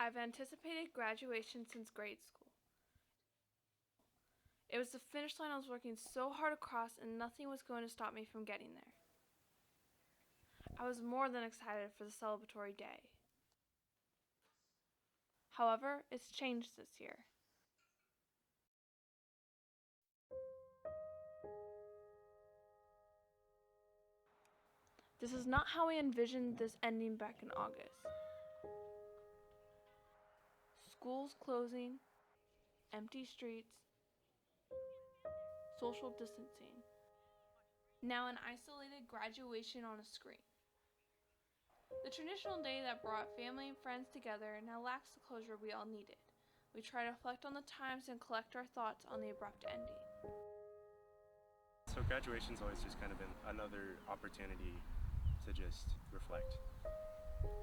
I've anticipated graduation since grade school. It was the finish line I was working so hard across, and nothing was going to stop me from getting there. I was more than excited for the celebratory day. However, it's changed this year. This is not how I envisioned this ending back in August. Schools closing, empty streets, social distancing. Now an isolated graduation on a screen. The traditional day that brought family and friends together now lacks the closure we all needed. We try to reflect on the times and collect our thoughts on the abrupt ending. So graduation's always just kind of been another opportunity to just reflect.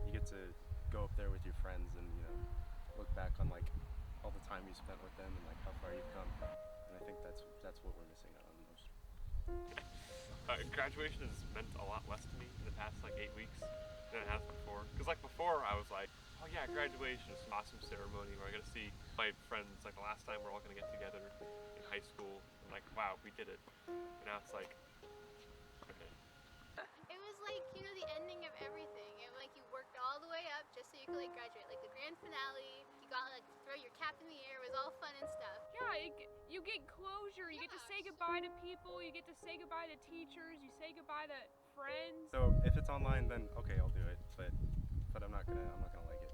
You get to go up there with your friends and, look back on like all the time you spent with them and like how far you've come. And I think that's what we're missing out on the most. Graduation has meant a lot less to me in the past 8 weeks than it has before. Because before I was like, oh yeah, graduation is an awesome ceremony where I get to see my friends. Like the last time we're all gonna get together in high school. And like, wow, we did it. And now it's like, okay. It was the ending of everything. It you worked all the way up just so you could graduate. Like the grand finale, you got to throw your cap in the air. It was all fun and stuff. Yeah, you get closure. You get to say goodbye to people. You get to say goodbye to teachers. You say goodbye to friends. So if it's online, then okay, I'll do it. But I'm not gonna like it.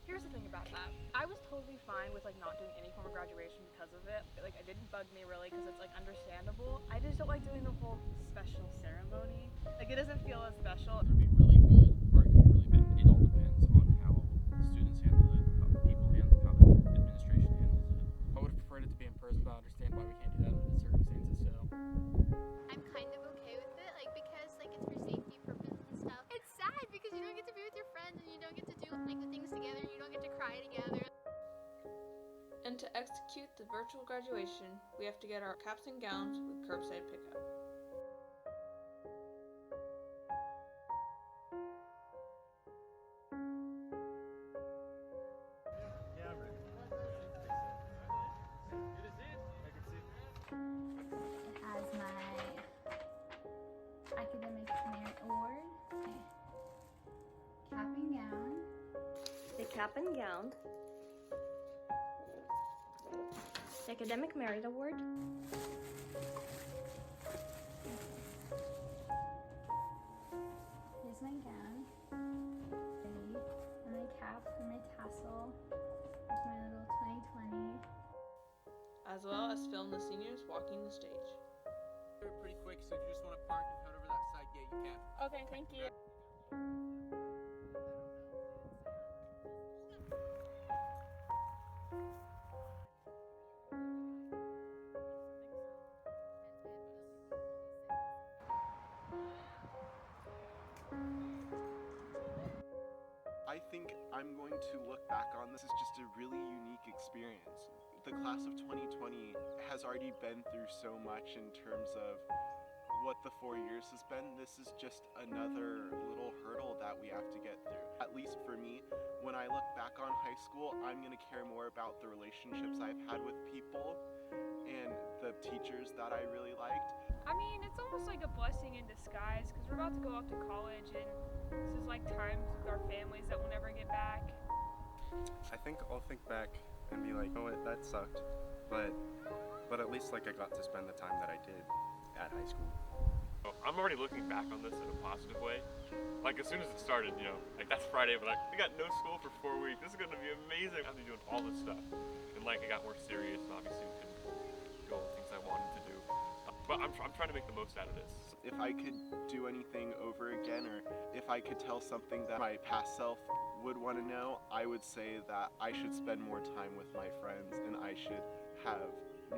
Here's the thing about that. I was totally fine with not doing any form of graduation because of it. It didn't bug me really because it's understandable. I just don't like doing the whole special ceremony. It doesn't feel as special. It could be really good or it could be really bad. It all depends on how students handle it, how the people handle it, how the administration handles it. I would have preferred it to be in person, but I understand why we can't do that under the circumstances, so. I'm kind of okay with it, because it's for safety purposes and stuff. It's sad because you don't get to be with your friends and you don't get to do the things together and you don't get to cry together. And to execute the virtual graduation, we have to get our caps and gowns with curbside pickup. It has my academic merit award, cap and gown. The cap and gown, the academic merit award, Here's my gown, and my cap and my tassel with my little 2020. As well as film the seniors walking the stage. We're pretty quick, so if you just want to park and head over that side gate, you can. Okay, thank you. I think I'm going to look back on this as just a really unique experience. The class of 2020 has already been through so much in terms of what the 4 years has been. This is just another little hurdle that we have to get through. At least for me, when I look back on high school, I'm going to care more about the relationships I've had with people and the teachers that I really liked. I mean, it's almost like a blessing in disguise because we're about to go off to college and this is times with our families that we'll never get back. I think I'll think back and be like, oh, that sucked. But at least I got to spend the time that I did at high school. I'm already looking back on this in a positive way. As soon as it started, that's Friday, but we got no school for 4 weeks. This is gonna be amazing. I'm doing all this stuff. And it got more serious and obviously couldn't do all the things I wanted to do. But I'm trying to make the most out of this. If I could do anything over again, or if I could tell something that my past self would want to know, I would say that I should spend more time with my friends and I should have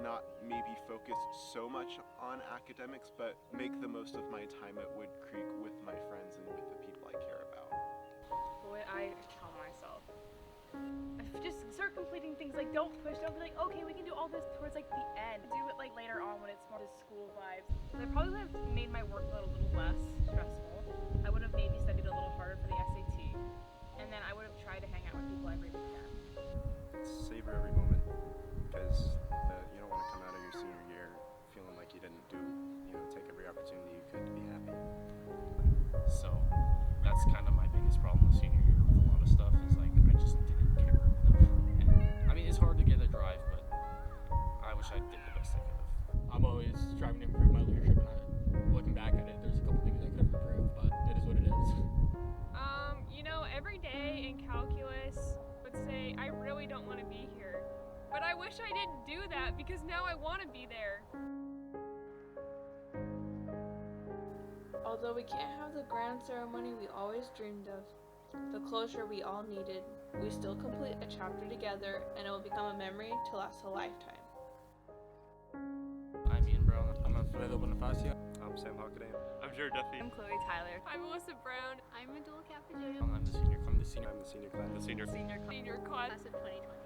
not maybe focused so much on academics, but make the most of my time at Wood Creek with my friends and with the people I care about. What I tell myself, just start completing things. Don't push. Don't be okay, we can do all this towards the end. Do it later on when it's more the school vibes. I probably would have made my workload a little less stressful. I would have maybe studied a little harder for the SAT. and then I would have tried to hang out with people every weekend. Savor every moment, because you don't want to come out of your senior year feeling like you didn't take every opportunity you could to be happy. So that's kind of my biggest problem with senior year with a lot of stuff is like I just didn't care enough. And I mean, it's hard to get a drive, but I wish I did the best I could have. I'm always striving to improve my leadership, and looking back at it, there's a couple things I could have improved, but it is what it is. Every day in calculus would say, I really don't want to be here. But I wish I didn't do that because now I want to be there. Although we can't have the grand ceremony we always dreamed of, the closure we all needed, we still complete a chapter together and it will become a memory to last a lifetime. I'm Ian Brown. I'm Alfredo Bonifacio. I'm Sam Hockaday. I'm Jared Duffy. I'm Chloe Tyler. I'm Melissa Brown. I'm Adul Cappajodo. I'm the senior. I'm the senior class. The senior. Senior class of 2020.